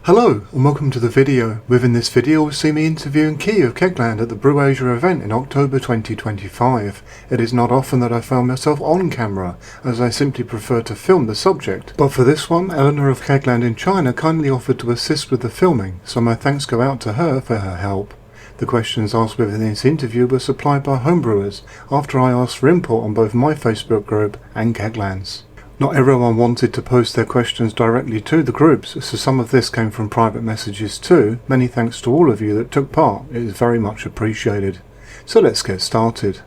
Hello and welcome to the video. Within this video will see me interviewing Kee of Kegland at the Brew Asia event in October 2025. It is not often that I found myself on camera, as I simply prefer to film the subject. But for this one, Eleanor of Kegland in China kindly offered to assist with the filming, so my thanks go out to her for her help. The questions asked within this interview were supplied by homebrewers, after I asked for input on both my Facebook group and Kegland's. Not everyone wanted to post their questions directly to the groups, so some of this came from private messages too. Many thanks to all of you that took part, it is very much appreciated. So let's get started.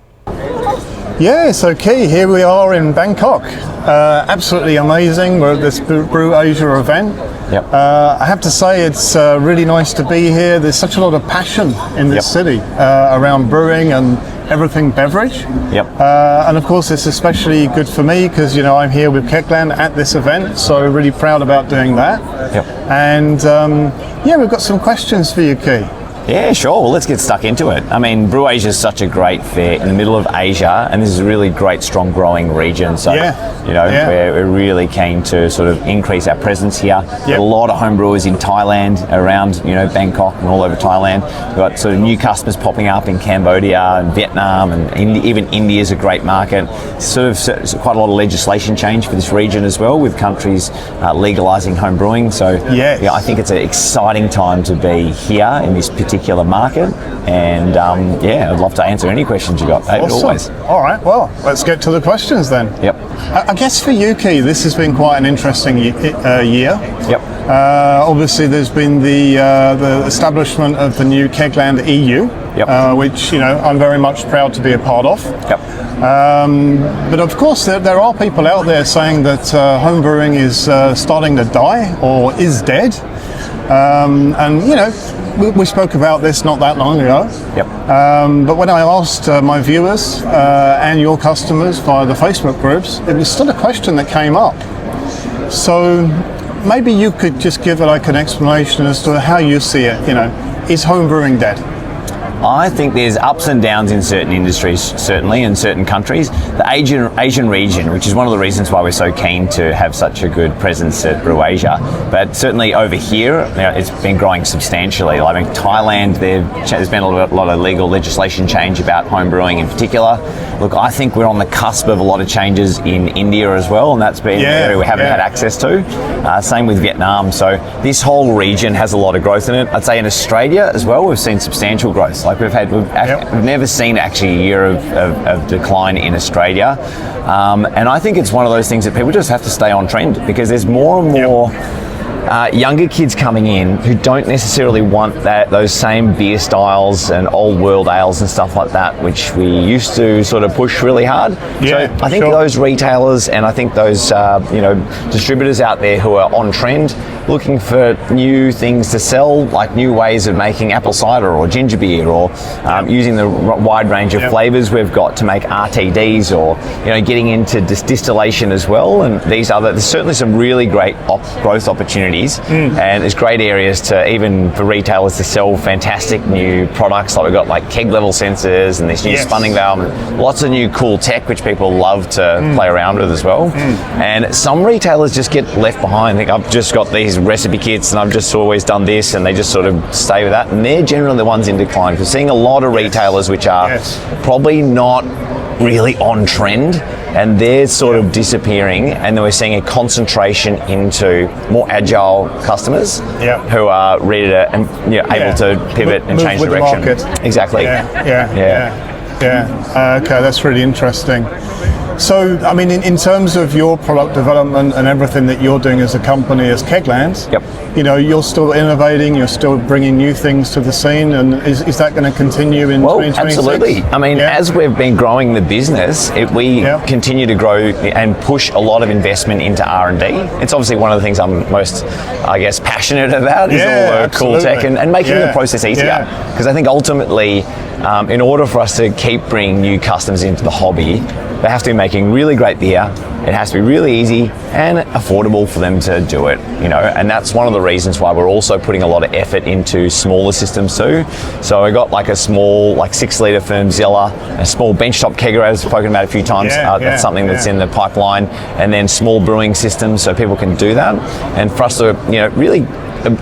Yeah, so Kee, here we are in Bangkok. Absolutely amazing, we're at this Brew Asia event. Yep. I have to say it's really nice to be here. There's such a lot of passion in this city around brewing and everything beverage. Yep. And of course it's especially good for me because, you know, I'm here with Kegland at this event, so really proud about doing that. Yep. And yeah, we've got some questions for you, Kee. Yeah, sure. Well, let's get stuck into it. I mean, Brew Asia is such a great fair in the middle of Asia, and this is a really great, strong growing region. So, you know, we're really keen to sort of increase our presence here. A lot of home brewers in Thailand, around, you know, Bangkok and all over Thailand. We've got sort of new customers popping up in Cambodia and Vietnam, and even India is a great market. Sort of quite a lot of legislation change for this region as well, with countries legalising home brewing. So, yeah, I think it's an exciting time to be here in this particular market, and yeah, I'd love to answer any questions you got. Awesome. Always. All right, well, let's get to the questions then. Yep. I guess for you, Kee, this has been quite an interesting year. Yep. Obviously, there's been the establishment of the new Kegland EU, which, you know, I'm very much proud to be a part of. Yep. But of course, there are people out there saying that home brewing is starting to die or is dead. And you know, we spoke about this not that long ago. Yep. But when I asked my viewers and your customers via the Facebook groups, it was still a question that came up. So maybe you could just give like an explanation as to how you see it. You know, is home brewing dead? I think there's ups and downs in certain industries, certainly in certain countries. The Asian region, which is one of the reasons why we're so keen to have such a good presence at Brew Asia, but certainly over here, you know, it's been growing substantially. I mean, Thailand, there's been a lot of legal legislation change about home brewing in particular. Look, I think we're on the cusp of a lot of changes in India as well, and that's been an area we haven't had access to. Same with Vietnam. So this whole region has a lot of growth in it. I'd say in Australia as well, we've seen substantial growth. Like we've never seen actually a year of decline in Australia, and I think it's one of those things that people just have to stay on trend, because there's more and more younger kids coming in who don't necessarily want those same beer styles and old world ales and stuff like that, which we used to sort of push really hard. So I think those retailers and I think those you know, distributors out there who are on trend, looking for new things to sell, like new ways of making apple cider or ginger beer, or using the wide range of flavors we've got to make RTDs, or, you know, getting into distillation as well. And there's certainly some really great growth opportunities, and there's great areas to, even for retailers, to sell fantastic new products. Like we've got like keg level sensors and this new spunning valve, and lots of new cool tech which people love to play around with as well. And some retailers just get left behind. I think I've just got these recipe kits and I've just always done this, and they just sort of stay with that, and they're generally the ones in decline. We're seeing a lot of retailers which are probably not really on trend, and they're sort of disappearing, and then we're seeing a concentration into more agile customers who are ready to and, you know, able to pivot and change direction. Exactly. Okay, that's really interesting. So, I mean, in terms of your product development and everything that you're doing as a company, as Kegland, you know, you're still innovating, you're still bringing new things to the scene, and is that going to continue in 2026? Absolutely. I mean, as we've been growing the business, we continue to grow and push a lot of investment into R&D. It's obviously one of the things I'm most, I guess, passionate about, is all the cool tech and making the process easier. Because I think ultimately, in order for us to keep bringing new customers into the hobby, they have to be making really great beer. It has to be really easy and affordable for them to do it, you know, and that's one of the reasons why we're also putting a lot of effort into smaller systems too. So we got like a small, like 6 litre Firmzilla, a small benchtop kegerator, as I've spoken about a few times. That's something that's in the pipeline, and then small brewing systems so people can do that. And for us to, you know, really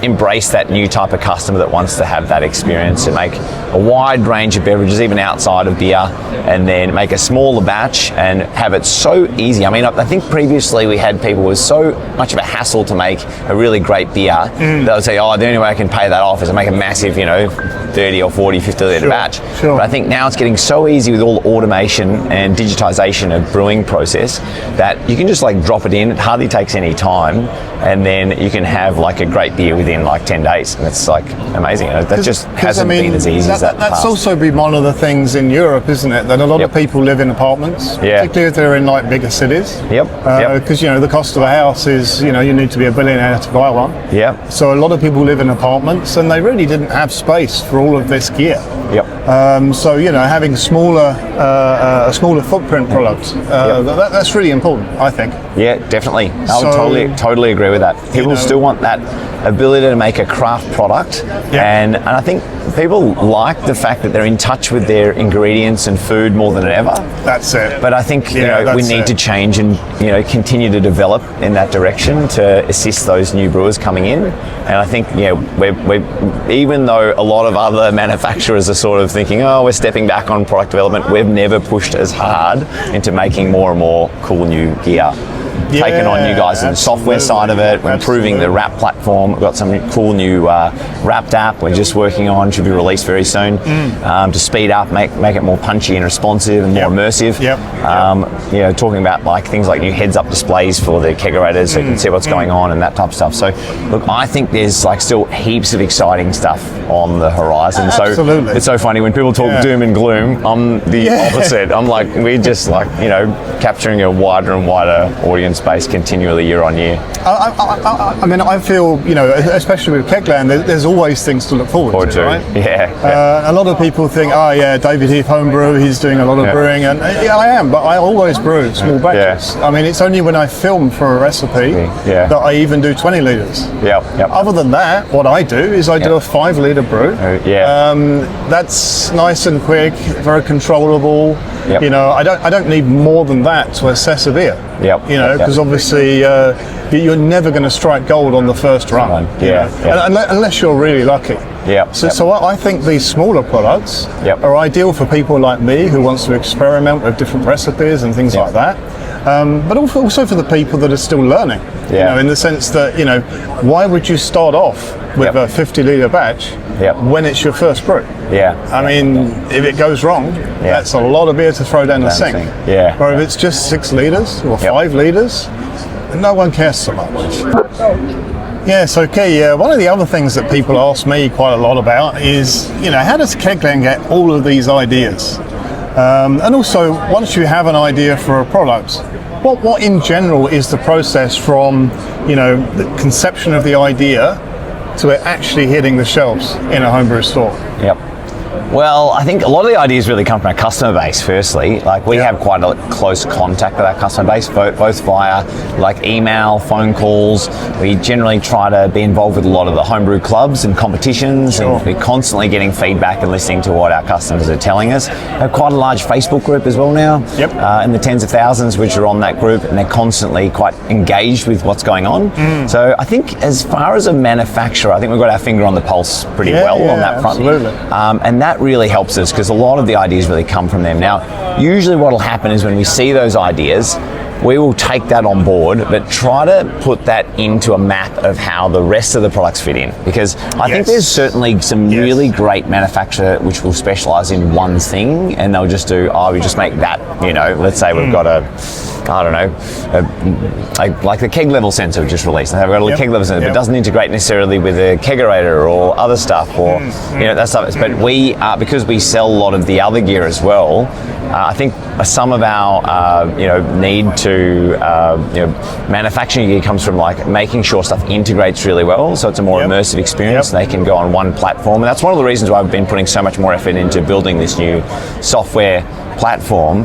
embrace that new type of customer that wants to have that experience and make a wide range of beverages, even outside of beer, and then make a smaller batch and have it so easy. I mean, I think previously we had people with so much of a hassle to make a really great beer. They'll say, oh, the only way I can pay that off is to make a massive, 30 or 40, 50 litre batch. Sure. But I think now it's getting so easy with all the automation and digitization of brewing process that you can just like drop it in. It hardly takes any time, and then you can have like a great beer within like 10 days. And it's like amazing. That just hasn't been as easy as that. That's also been one of the things in Europe, isn't it? That a lot of people live in apartments, particularly if they're in like bigger cities. Because the cost of a house is, you need to be a billionaire to buy one. So a lot of people live in apartments, and they really didn't have space for all of this gear. So having a smaller footprint product, that's really important, I think. Yeah, definitely. I would totally agree with that. People still want that ability to make a craft product, and I think people like the fact that they're in touch with their ingredients and food more than ever. That's it. But I think we need to change and continue to develop in that direction to assist those new brewers coming in. And I think we're even though a lot of other manufacturers are sort of thinking, oh, we're stepping back on product development, we've never pushed as hard into making more and more cool new gear. Taken on you guys in the software side of it. We're improving the wrap platform. We've got some cool new wrapped app we're just working on, should be released very soon, to speed up, make it more punchy and responsive and more immersive. Talking about like things like new heads-up displays for the kegerators so you can see what's going on and that type of stuff. So look, I think there's like still heaps of exciting stuff on the horizon. So it's so funny when people talk doom and gloom, I'm the opposite. I'm like, we're just like, capturing a wider and wider audience base continually year on year. I mean, I feel, especially with Kegland, there's always things to look forward to, right? A lot of people think, David Heath homebrew, he's doing a lot of brewing, and I am, but I always brew small batches. I mean, it's only when I film for a recipe that I even do 20 litres. Other than that, what I do is I do a 5 litre brew. That's nice and quick, very controllable. I don't need more than that to assess a beer. Because obviously you're never going to strike gold on the first run. Unless you're really lucky. So I think these smaller products are ideal for people like me who wants to experiment with different recipes and things like that. But also for the people that are still learning. In the sense that why would you start off with a 50 litre batch when it's your first brew? I mean, if it goes wrong, that's a lot of beer to throw down the sink. Or if it's just 6 litres or 5 litres, no one cares so much. So Kee, one of the other things that people ask me quite a lot about is, how does Kegland get all of these ideas? And also, once you have an idea for a product, what in general is the process from, the conception of the idea to it actually hitting the shelves in a homebrew store? Well, I think a lot of the ideas really come from our customer base, firstly. Like, we have quite a close contact with our customer base, both via like email, phone calls. We generally try to be involved with a lot of the homebrew clubs and competitions, and we're constantly getting feedback and listening to what our customers are telling us. We have quite a large Facebook group as well now, in the tens of thousands which are on that group, and they're constantly quite engaged with what's going on. So I think as far as a manufacturer, I think we've got our finger on the pulse pretty well on that front. And that really helps us because a lot of the ideas really come from them. Now, usually what will happen is when we see those ideas, we will take that on board, but try to put that into a map of how the rest of the products fit in. Because I think there's certainly some really great manufacturer which will specialize in one thing, and they'll just do, we just make that, let's say we've got like the keg level sensor we've just released. They've got a keg level sensor, but it doesn't integrate necessarily with a kegerator or other stuff, or that stuff. But we, because we sell a lot of the other gear as well, I think some of our need to manufacturing gear comes from like making sure stuff integrates really well, so it's a more immersive experience. They can go on one platform, and that's one of the reasons why I've been putting so much more effort into building this new software platform,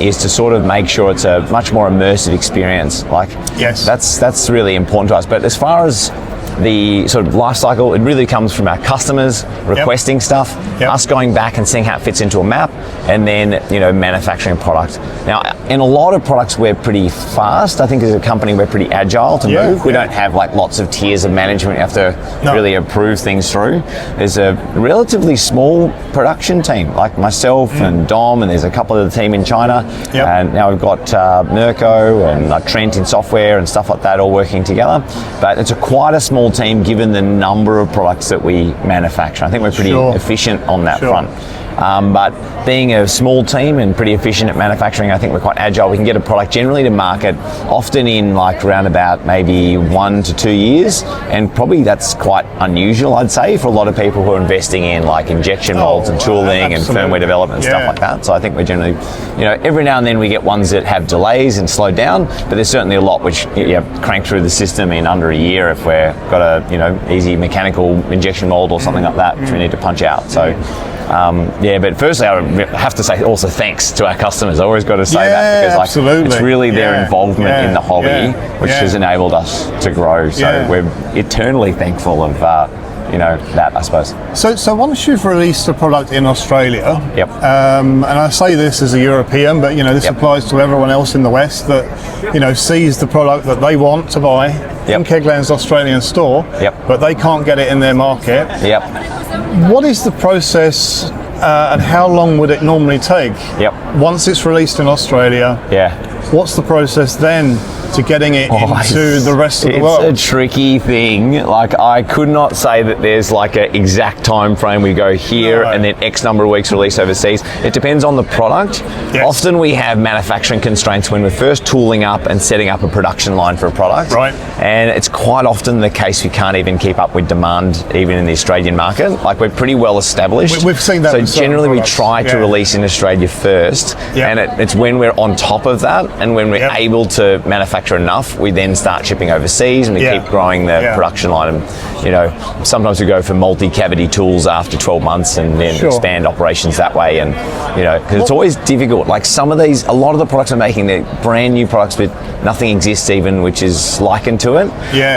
is to sort of make sure it's a much more immersive experience. Like, that's really important to us. But as far as the sort of life cycle, it really comes from our customers requesting stuff, us going back and seeing how it fits into a map, and then manufacturing product. Now, in a lot of products, we're pretty fast. I think as a company, we're pretty agile to move. We don't have like lots of tiers of management you have to really approve things through. There's a relatively small production team, like myself and Dom, and there's a couple of the team in China, and now we've got Mirko and Trent in software and stuff like that all working together. But it's quite a small team given the number of products that we manufacture. I think we're pretty efficient on that front. But being a small team and pretty efficient at manufacturing, I think we're quite agile. We can get a product generally to market often in like around about maybe 1 to 2 years, and probably that's quite unusual, I'd say, for a lot of people who are investing in like injection molds and tooling and firmware development and stuff like that. So I think we're generally, every now and then we get ones that have delays and slow down, but there's certainly a lot which crank through the system in under a year if we've got a easy mechanical injection mold or something like that which we need to punch out. So but firstly, I have to say also thanks to our customers. I always got to say that because it's really their involvement in the hobby which has enabled us to grow. So we're eternally thankful of that, I suppose. So once you've released a product in Australia, and I say this as a European, but this applies to everyone else in the West that sees the product that they want to buy in Kegland's Australian store, but they can't get it in their market. What is the process and how long would it normally take? Once it's released in Australia, what's the process then to getting it into the rest of the world? It's a tricky thing. Like, I could not say that there's like an exact time frame. We go here and then X number of weeks release overseas. It depends on the product. Often we have manufacturing constraints when we're first tooling up and setting up a production line for a product. And it's quite often the case we can't even keep up with demand even in the Australian market. Like, we're pretty well established. We've seen that. So generally we try to release in Australia first, and it's when we're on top of that and when we're able to manufacture enough, we then start shipping overseas and we keep growing the production line. And sometimes we go for multi-cavity tools after 12 months and then expand operations that way. And because it's always difficult. Like a lot of the products we're making, they're brand new products, but nothing exists even which is likened to it.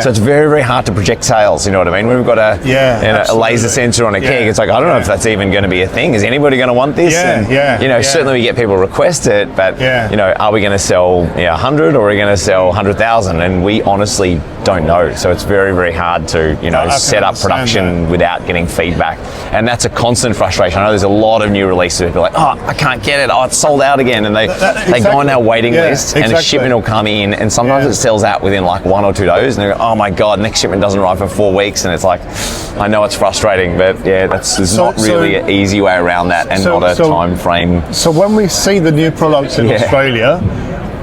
So it's very, very hard to project sales. You know what I mean? When we've got a laser sensor on a keg, it's like, I don't know if that's even going to be a thing. Is anybody going to want this? Certainly we get people request it, but are we going to sell 100 or are we going to sell 100,000? And we honestly don't know. So it's very, very hard to set up production without getting feedback, and that's a constant frustration. I know there's a lot of new releases. People are like, I can't get it. It's sold out again, and they go on our waiting list, and a shipment will come in, and sometimes it sells out within like 1 or 2 days, and they go, oh my god, next shipment doesn't arrive for 4 weeks, and it's like, I know it's frustrating, but there's not really an easy way around that, and not a time frame. So when we see the new products in Australia,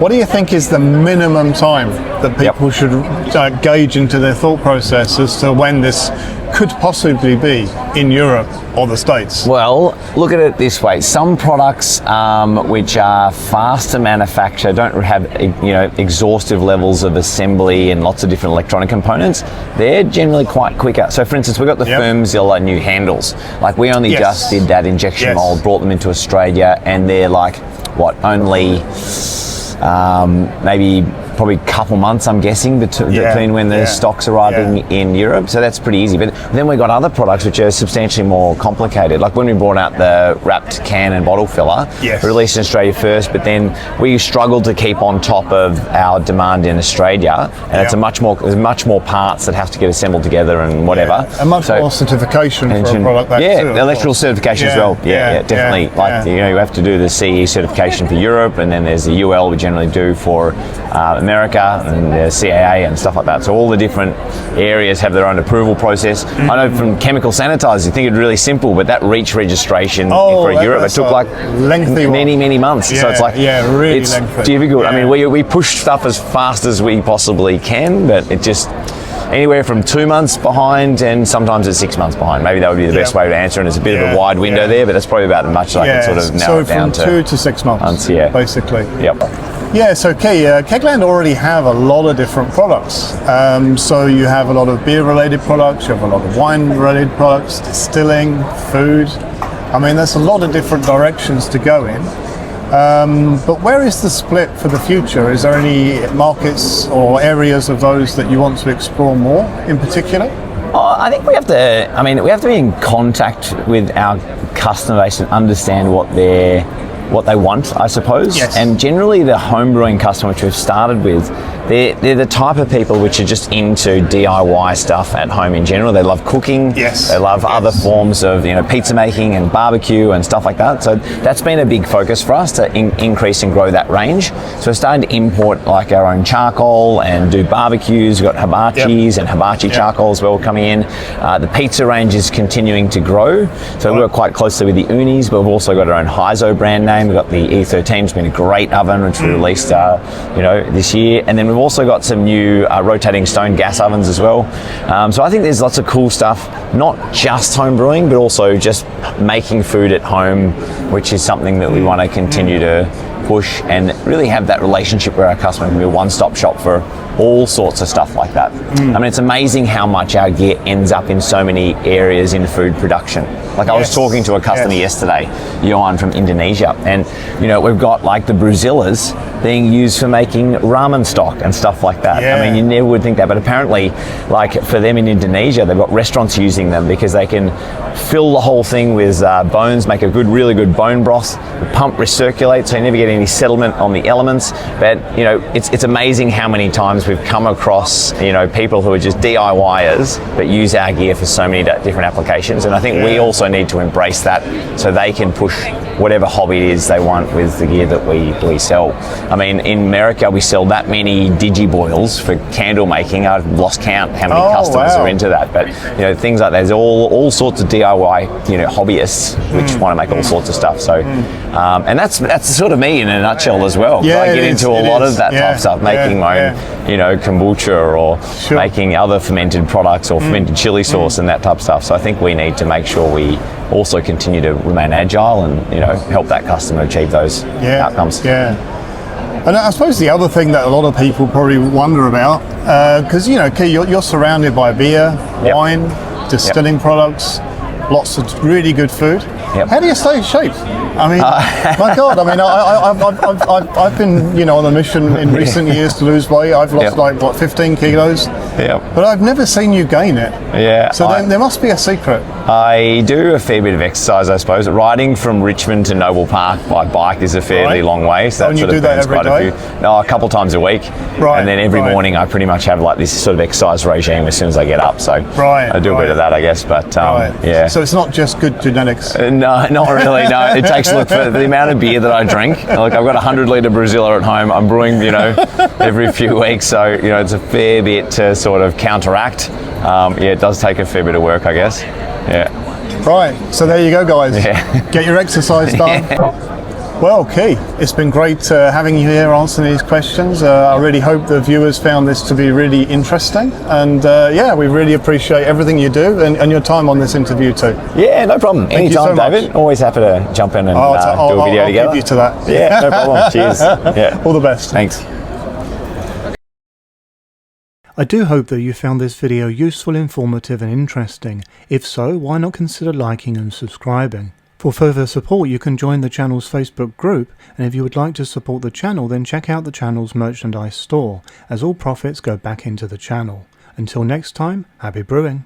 what do you think is the minimum time that people should gauge into their thought process as to when this could possibly be in Europe or the States? Well, look at it this way. Some products which are fast to manufacture, don't have exhaustive levels of assembly and lots of different electronic components, they're generally quite quicker. So for instance, we've got the Firmzilla new handles. Like, we only just did that injection mold, brought them into Australia, and they're like, only maybe probably a couple months, I'm guessing, between when the stock's arriving in Europe. So that's pretty easy. But then we've got other products which are substantially more complicated. Like when we brought out the wrapped can and bottle filler, released in Australia first, but then we struggled to keep on top of our demand in Australia. And there's much more parts that have to get assembled together and whatever. And much more certification for a product like that too. Electrical certification as well. Definitely. You have to do the CE certification for Europe, and then there's the UL we generally do for America, and the CAA and stuff like that. So all the different areas have their own approval process. I know from chemical sanitizers, you think it's really simple, but that REACH registration for Europe, it took like many months. So it's like, really it's lengthy. difficult. I mean, we push stuff as fast as we possibly can, but it just anywhere from 2 months behind, and sometimes it's 6 months behind. Maybe that would be the best way to answer, and it's a bit of a wide window there, but that's probably about as much as I can sort of narrow it down to. So from 2 to 6 months, basically. So Kee, Kegland already have a lot of different products. So you have a lot of beer-related products, you have a lot of wine-related products, distilling, food. I mean, there's a lot of different directions to go in. But where is the split for the future? Is there any markets or areas of those that you want to explore more in particular? Oh, I think we have to. I mean, we have to be in contact with our customer base and understand what they want, I suppose. Yes. And generally, the homebrewing customer, which we've started with, they're the type of people which are just into DIY stuff at home in general. They love cooking. Yes. They love other forms of pizza making and barbecue and stuff like that. So that's been a big focus for us to increase and grow that range. So we're starting to import like our own charcoal and do barbecues. We've got hibachis and hibachi charcoal as well coming in. The pizza range is continuing to grow. So we work quite closely with the Unis, but we've also got our own Heizo brand name. We've got the E13, it's been a great oven which we released this year. And then we've also got some new rotating stone gas ovens as well. So I think there's lots of cool stuff, not just home brewing, but also just making food at home, which is something that we want to continue to push and really have that relationship where our customer can be a one-stop shop for all sorts of stuff like that. I mean, it's amazing how much our gear ends up in so many areas in food production. Like I was talking to a customer yesterday, Johan from Indonesia, and we've got like the Bruzillas being used for making ramen stock and stuff like that. I mean, you never would think that, but apparently, like for them in Indonesia, they've got restaurants using them because they can fill the whole thing with bones, make a really good bone broth, pump recirculate, so you never get any settlement on the elements. But it's amazing how many times we've come across people who are just DIYers but use our gear for so many different applications. And I think we also need to embrace that so they can push whatever hobby it is they want with the gear that we sell. I mean, in America we sell that many digiboils for candle making. I've lost count how many customers are into that. But things like that. There's all sorts of DIY hobbyists which want to make all sorts of stuff. So and that's sort of me in a nutshell as well. I get into a lot of that type of stuff, making my own kombucha or making other fermented products or fermented chili sauce and that type of stuff. So I think we need to make sure we also continue to remain agile and help that customer achieve those outcomes. And I suppose the other thing that a lot of people probably wonder about, because Kee, you're surrounded by beer, wine, distilling products, lots of really good food. How do you stay in shape? I mean, my God! I mean, I've been on a mission in recent years to lose weight. I've lost 15 kilos. But I've never seen you gain it. So there must be a secret. I do a fair bit of exercise, I suppose. Riding from Richmond to Noble Park by bike is a fairly long way. So and you do that every day? A couple times a week. And then every morning I pretty much have like this sort of exercise regime as soon as I get up. So I do a bit of that, I guess. But So it's not just good genetics. No, not really. No, it takes for the amount of beer that I drink. Like I've got a 100-litre Bruzilla at home. I'm brewing, every few weeks. So it's a fair bit to sort of counteract. It does take a fair bit of work, I guess. Right. So there you go, guys. Get your exercise done. Well, Kee, it's been great having you here answering these questions. I really hope the viewers found this to be really interesting. And we really appreciate everything you do and your time on this interview too. Yeah, no problem. Anytime, David. Always happy to jump in and do a video together. I'll keep you to that. Yeah, no problem. Cheers. All the best. Thanks. I do hope that you found this video useful, informative and interesting. If so, why not consider liking and subscribing? For further support, you can join the channel's Facebook group, and if you would like to support the channel, then check out the channel's merchandise store, as all profits go back into the channel. Until next time, happy brewing!